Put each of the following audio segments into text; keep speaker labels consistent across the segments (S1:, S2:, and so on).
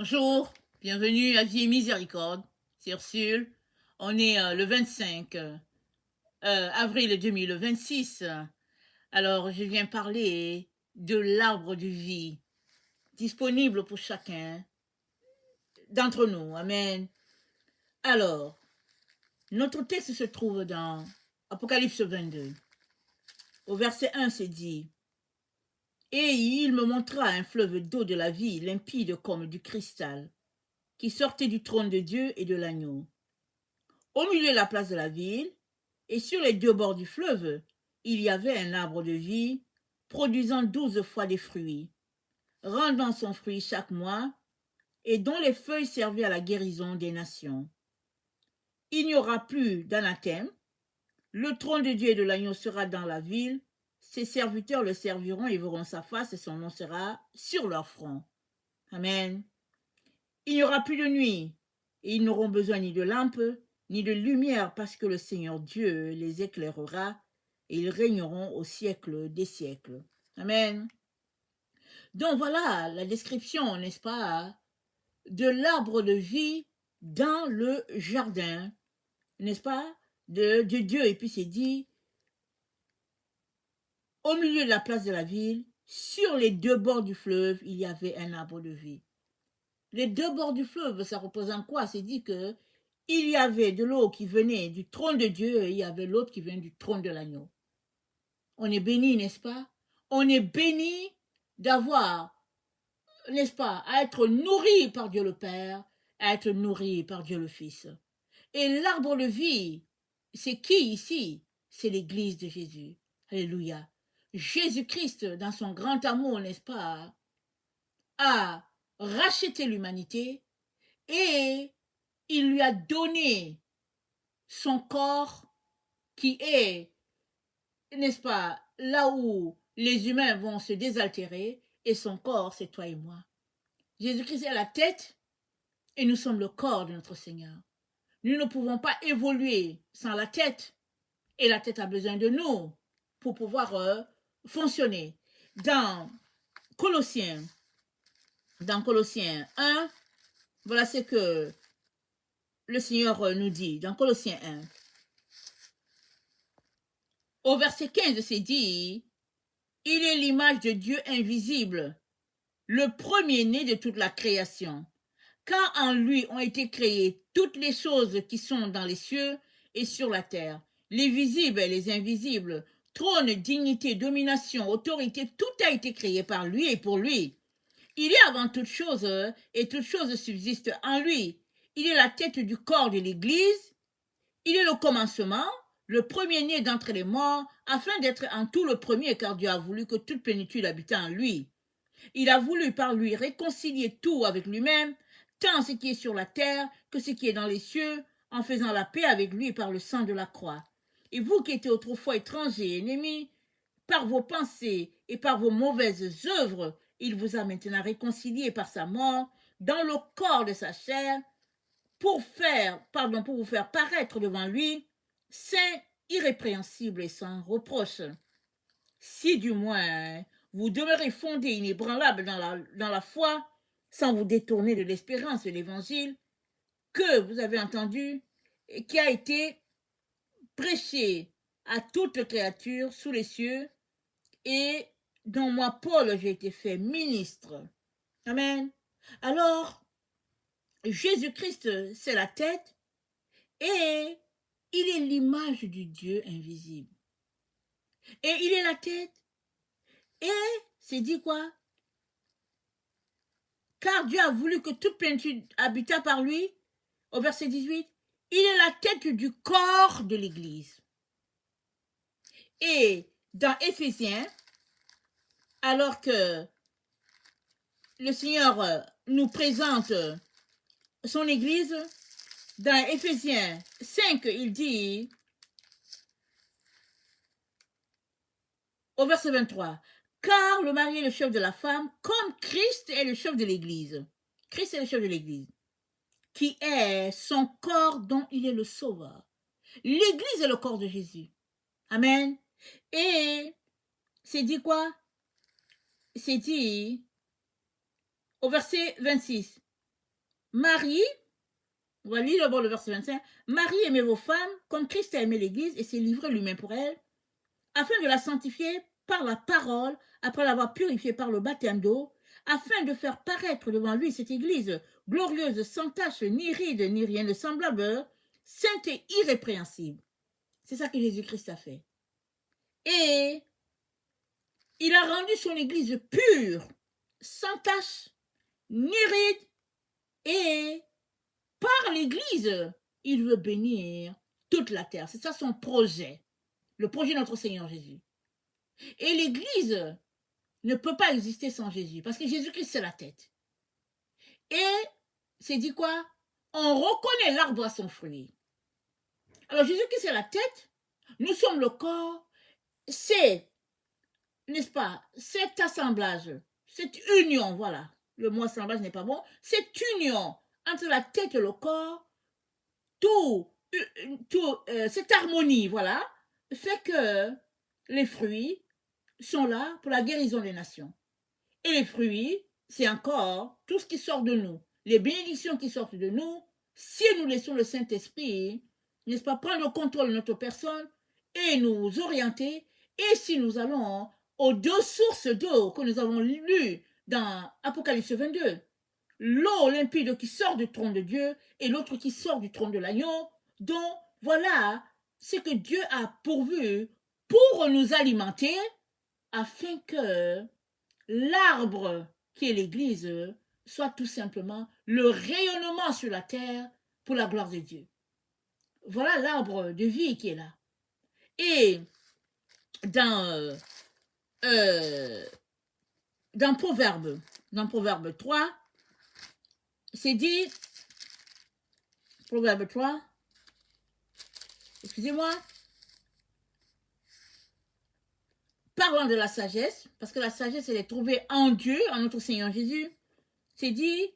S1: Bonjour, bienvenue à Vie et Miséricorde, c'est Ursule. On est le 25 avril 2026. Alors, je viens parler de l'arbre de vie, disponible pour chacun d'entre nous. Amen. Alors, notre texte se trouve dans Apocalypse 22. Au verset 1, c'est dit: Et il me montra un fleuve d'eau de la vie, limpide comme du cristal, qui sortait du trône de Dieu et de l'agneau. Au milieu de la place de la ville, et sur les deux bords du fleuve, il y avait un arbre de vie, produisant 12 fois des fruits, rendant son fruit chaque mois, et dont les feuilles servaient à la guérison des nations. Il n'y aura plus d'anathème, le trône de Dieu et de l'agneau sera dans la ville, ses serviteurs le serviront et verront sa face, et son nom sera sur leur front. Amen. Il n'y aura plus de nuit, et ils n'auront besoin ni de lampe, ni de lumière, parce que le Seigneur Dieu les éclairera, et ils régneront au siècle des siècles. Amen. Donc voilà la description, n'est-ce pas, de l'arbre de vie dans le jardin, n'est-ce pas, de Dieu. Et puis c'est dit, au milieu de la place de la ville, sur les deux bords du fleuve, il y avait un arbre de vie. Les deux bords du fleuve, ça représente quoi? C'est dit que il y avait de l'eau qui venait du trône de Dieu et il y avait l'autre qui vient du trône de l'agneau. On est béni, n'est-ce pas? On est béni d'avoir, n'est-ce pas, à être nourri par Dieu le Père, à être nourri par Dieu le Fils. Et l'arbre de vie, c'est qui ici? C'est l'Église de Jésus. Alléluia. Jésus-Christ, dans son grand amour, n'est-ce pas, a racheté l'humanité et il lui a donné son corps qui est, n'est-ce pas, là où les humains vont se désaltérer, et son corps, c'est toi et moi. Jésus-Christ est la tête et nous sommes le corps de notre Seigneur. Nous ne pouvons pas évoluer sans la tête, et la tête a besoin de nous pour pouvoir fonctionner. Dans Colossiens 1, voilà ce que le Seigneur nous dit dans Colossiens 1. Au verset 15, c'est dit: il est l'image de Dieu invisible, le premier-né de toute la création. Car en lui ont été créées toutes les choses qui sont dans les cieux et sur la terre, les visibles et les invisibles, trône, dignité, domination, autorité, tout a été créé par lui et pour lui. Il est avant toute chose et toute chose subsiste en lui. Il est la tête du corps de l'Église. Il est le commencement, le premier-né d'entre les morts, afin d'être en tout le premier, car Dieu a voulu que toute plénitude habite en lui. Il a voulu par lui réconcilier tout avec lui-même, tant ce qui est sur la terre que ce qui est dans les cieux, en faisant la paix avec lui par le sang de la croix. Et vous qui étiez autrefois étrangers et ennemis, par vos pensées et par vos mauvaises œuvres, il vous a maintenant réconciliés par sa mort dans le corps de sa chair, pour vous faire paraître devant lui, saint, irrépréhensible et sans reproche. Si du moins vous demeurez fondés, inébranlables dans la foi, sans vous détourner de l'espérance de l'évangile que vous avez entendu et qui a été prêché à toute créature sous les cieux, et dont moi, Paul, j'ai été fait ministre. Amen. Alors, Jésus-Christ, c'est la tête, et il est l'image du Dieu invisible. Et il est la tête, et c'est dit quoi? Car Dieu a voulu que toute plénitude habitât par lui, au verset 18, il est la tête du corps de l'Église. Et dans Éphésiens, alors que le Seigneur nous présente son Église, dans Éphésiens 5, il dit, au verset 23, car le mari est le chef de la femme, comme Christ est le chef de l'Église. Christ est le chef de l'Église, qui est son corps dont il est le sauveur. L'Église est le corps de Jésus. Amen. Et c'est dit quoi? C'est dit au verset 26. Marie, on va lire d'abord le verset 25. Marie, aimez vos femmes comme Christ a aimé l'Église et s'est livré lui-même pour elle, afin de la sanctifier par la parole, après l'avoir purifiée par le baptême d'eau, afin de faire paraître devant lui cette Église glorieuse, sans tache, ni ride, ni rien de semblable, sainte et irrépréhensible. C'est ça que Jésus-Christ a fait. Et il a rendu son Église pure, sans tache, ni ride, et par l'Église, il veut bénir toute la terre. C'est ça son projet, le projet de notre Seigneur Jésus. Et l'Église ne peut pas exister sans Jésus, parce que Jésus-Christ, c'est la tête. Et c'est dit quoi? On reconnaît l'arbre à son fruit. Alors Jésus-Christ, c'est la tête, nous sommes le corps, c'est, n'est-ce pas, cet assemblage, cette union, voilà, le mot assemblage n'est pas bon, cette union entre la tête et le corps, cette harmonie, voilà, fait que les fruits sont là pour la guérison des nations. Et les fruits, c'est encore tout ce qui sort de nous, les bénédictions qui sortent de nous, si nous laissons le Saint-Esprit, n'est-ce pas, prendre le contrôle de notre personne et nous orienter, et si nous allons aux deux sources d'eau que nous avons lues dans Apocalypse 22, l'eau limpide qui sort du trône de Dieu et l'autre qui sort du trône de l'agneau, dont voilà ce que Dieu a pourvu pour nous alimenter, afin que l'arbre qui est l'Église soit tout simplement le rayonnement sur la terre pour la gloire de Dieu. Voilà l'arbre de vie qui est là. Et dans Proverbe 3, c'est dit, Proverbe 3, excusez-moi, parlant de la sagesse, parce que la sagesse, elle est trouvée en Dieu, en notre Seigneur Jésus, c'est dit,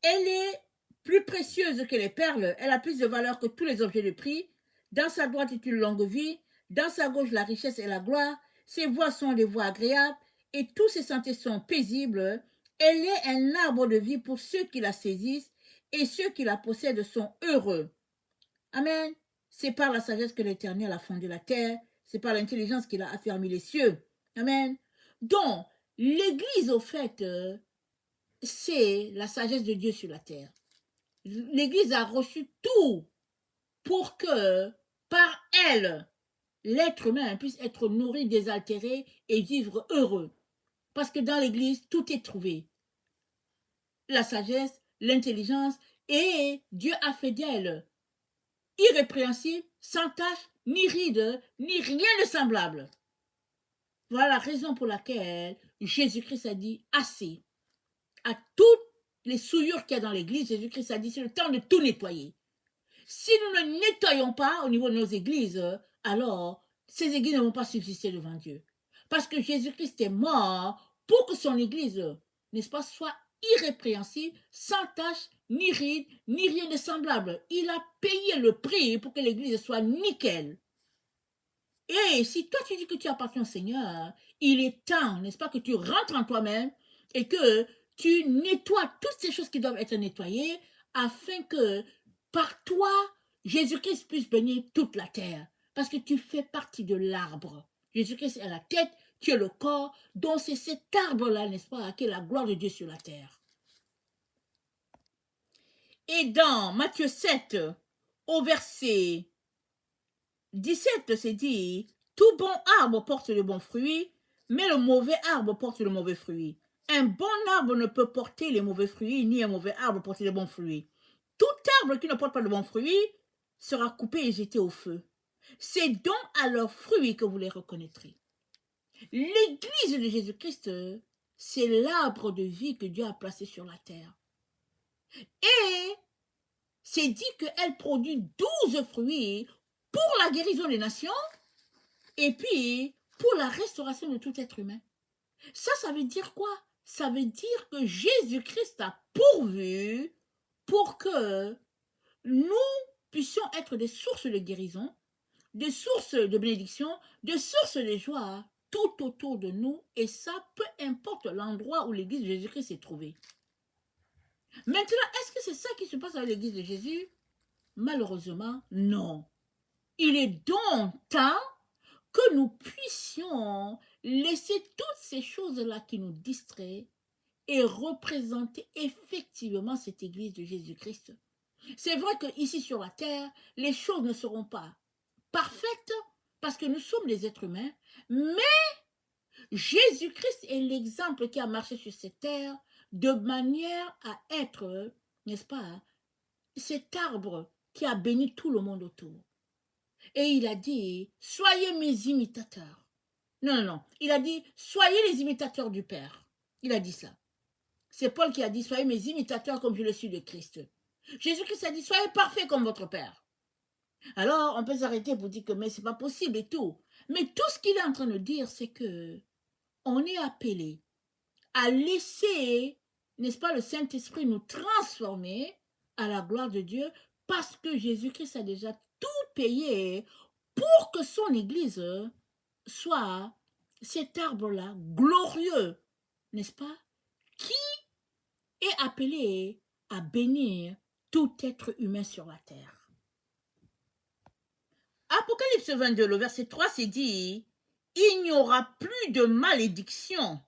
S1: elle est plus précieuse que les perles, elle a plus de valeur que tous les objets de prix. Dans sa droite est une longue vie, dans sa gauche la richesse et la gloire, ses voies sont des voies agréables, et tous ses sentiers sont paisibles. Elle est un arbre de vie pour ceux qui la saisissent, et ceux qui la possèdent sont heureux. Amen. C'est par la sagesse que l'Éternel a fondé la terre, c'est par l'intelligence qu'il a affermi les cieux. Amen. Donc, l'Église, au fait, c'est la sagesse de Dieu sur la terre. L'Église a reçu tout pour que, par elle, l'être humain puisse être nourri, désaltéré et vivre heureux. Parce que dans l'Église, tout est trouvé. La sagesse, l'intelligence, et Dieu a fait d'elle irrépréhensible, sans tache, ni ride, ni rien de semblable. Voilà la raison pour laquelle Jésus-Christ a dit assez. À toutes les souillures qu'il y a dans l'Église, Jésus-Christ a dit c'est le temps de tout nettoyer. Si nous ne nettoyons pas au niveau de nos églises, alors ces églises ne vont pas subsister devant Dieu. Parce que Jésus-Christ est mort pour que son église, n'est-ce pas, soit irrépréhensible, sans tache, ni ride, ni rien de semblable. Il a payé le prix pour que l'église soit nickel. Et si toi tu dis que tu appartiens au Seigneur, il est temps, n'est-ce pas, que tu rentres en toi-même et que tu nettoies toutes ces choses qui doivent être nettoyées afin que par toi, Jésus-Christ puisse bénir toute la terre. Parce que tu fais partie de l'arbre. Jésus-Christ est la tête, tu es le corps, donc c'est cet arbre-là, n'est-ce pas, qui est la gloire de Dieu sur la terre. Et dans Matthieu 7, au verset 17, c'est dit, tout bon arbre porte le bon fruit, mais le mauvais arbre porte le mauvais fruit. Un bon arbre ne peut porter les mauvais fruits, ni un mauvais arbre porter les bons fruits. Tout arbre qui ne porte pas de bons fruits sera coupé et jeté au feu. C'est donc à leurs fruits que vous les reconnaîtrez. L'église de Jésus-Christ, c'est l'arbre de vie que Dieu a placé sur la terre. Et c'est dit qu'elle produit 12 fruits pour la guérison des nations et puis pour la restauration de tout être humain. Ça veut dire quoi? Ça veut dire que Jésus-Christ a pourvu pour que nous puissions être des sources de guérison, des sources de bénédiction, des sources de joie tout autour de nous, et ça, peu importe l'endroit où l'église de Jésus-Christ s'est trouvée. Maintenant, est-ce que c'est ça qui se passe à l'église de Jésus? Malheureusement, non. Il est donc temps que nous puissions laisser toutes ces choses-là qui nous distraient et représenter effectivement cette église de Jésus-Christ. C'est vrai qu'ici sur la terre, les choses ne seront pas parfaites parce que nous sommes des êtres humains, mais Jésus-Christ est l'exemple qui a marché sur cette terre de manière à être, n'est-ce pas, cet arbre qui a béni tout le monde autour. Et il a dit, soyez mes imitateurs. Non, non, non. Il a dit, soyez les imitateurs du Père. Il a dit ça. C'est Paul qui a dit, soyez mes imitateurs comme je le suis de Christ. Jésus-Christ a dit, soyez parfaits comme votre Père. Alors, on peut s'arrêter pour dire que mais c'est pas possible et tout. Mais tout ce qu'il est en train de dire, c'est que on est appelé à laisser, n'est-ce pas, le Saint-Esprit nous transformer à la gloire de Dieu parce que Jésus-Christ a déjà tout payé pour que son Église soit cet arbre-là glorieux, n'est-ce pas, qui est appelé à bénir tout être humain sur la terre. Apocalypse 22, le verset 3, c'est dit, il n'y aura plus de malédiction.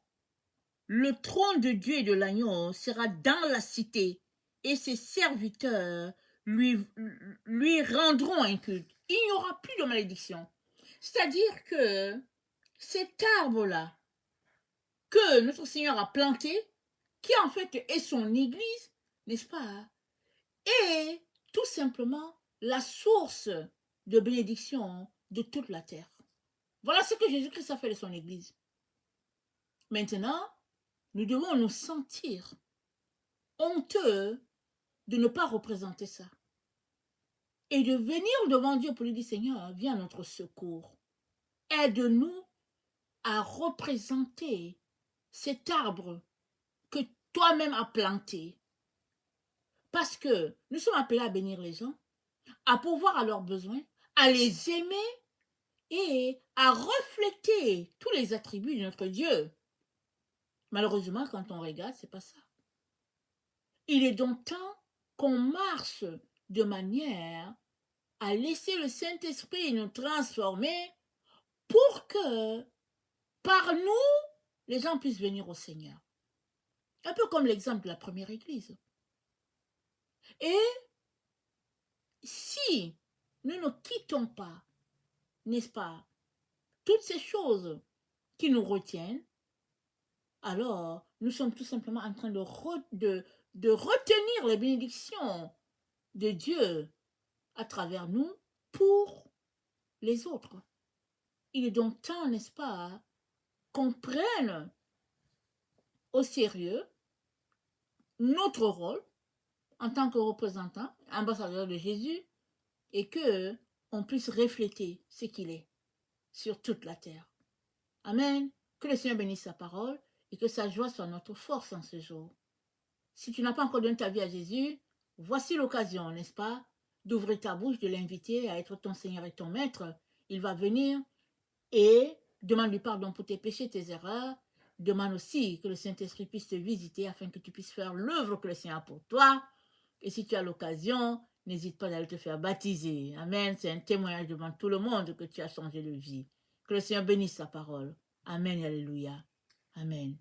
S1: Le trône de Dieu et de l'agneau sera dans la cité et ses serviteurs lui rendront un culte. Il n'y aura plus de malédiction. C'est-à-dire que cet arbre-là que notre Seigneur a planté, qui en fait est son église, n'est-ce pas, est tout simplement la source de bénédiction de toute la terre. Voilà ce que Jésus-Christ a fait de son église. Maintenant, nous devons nous sentir honteux de ne pas représenter ça. Et de venir devant Dieu pour lui dire, Seigneur, viens à notre secours. Aide-nous à représenter cet arbre que toi-même as planté. Parce que nous sommes appelés à bénir les gens, à pourvoir à leurs besoins, à les aimer et à refléter tous les attributs de notre Dieu. Malheureusement, quand on regarde, c'est pas ça. Il est donc temps qu'on marche de manière à laisser le Saint-Esprit nous transformer pour que, par nous, les gens puissent venir au Seigneur. Un peu comme l'exemple de la première église. Et si nous ne quittons pas, n'est-ce pas, toutes ces choses qui nous retiennent, alors nous sommes tout simplement en train de retenir les bénédictions de Dieu à travers nous pour les autres. Il est donc temps, n'est-ce pas, qu'on prenne au sérieux notre rôle en tant que représentant, ambassadeur de Jésus, et que on puisse refléter ce qu'il est sur toute la terre. Amen. Que le Seigneur bénisse sa parole et que sa joie soit notre force en ce jour. Si tu n'as pas encore donné ta vie à Jésus, voici l'occasion, n'est-ce pas, d'ouvrir ta bouche, de l'inviter à être ton Seigneur et ton Maître. Il va venir et demande-lui pardon pour tes péchés, tes erreurs. Demande aussi que le Saint-Esprit puisse te visiter afin que tu puisses faire l'œuvre que le Seigneur a pour toi. Et si tu as l'occasion, n'hésite pas à aller te faire baptiser. Amen. C'est un témoignage devant tout le monde que tu as changé de vie. Que le Seigneur bénisse sa parole. Amen et alléluia. Amen.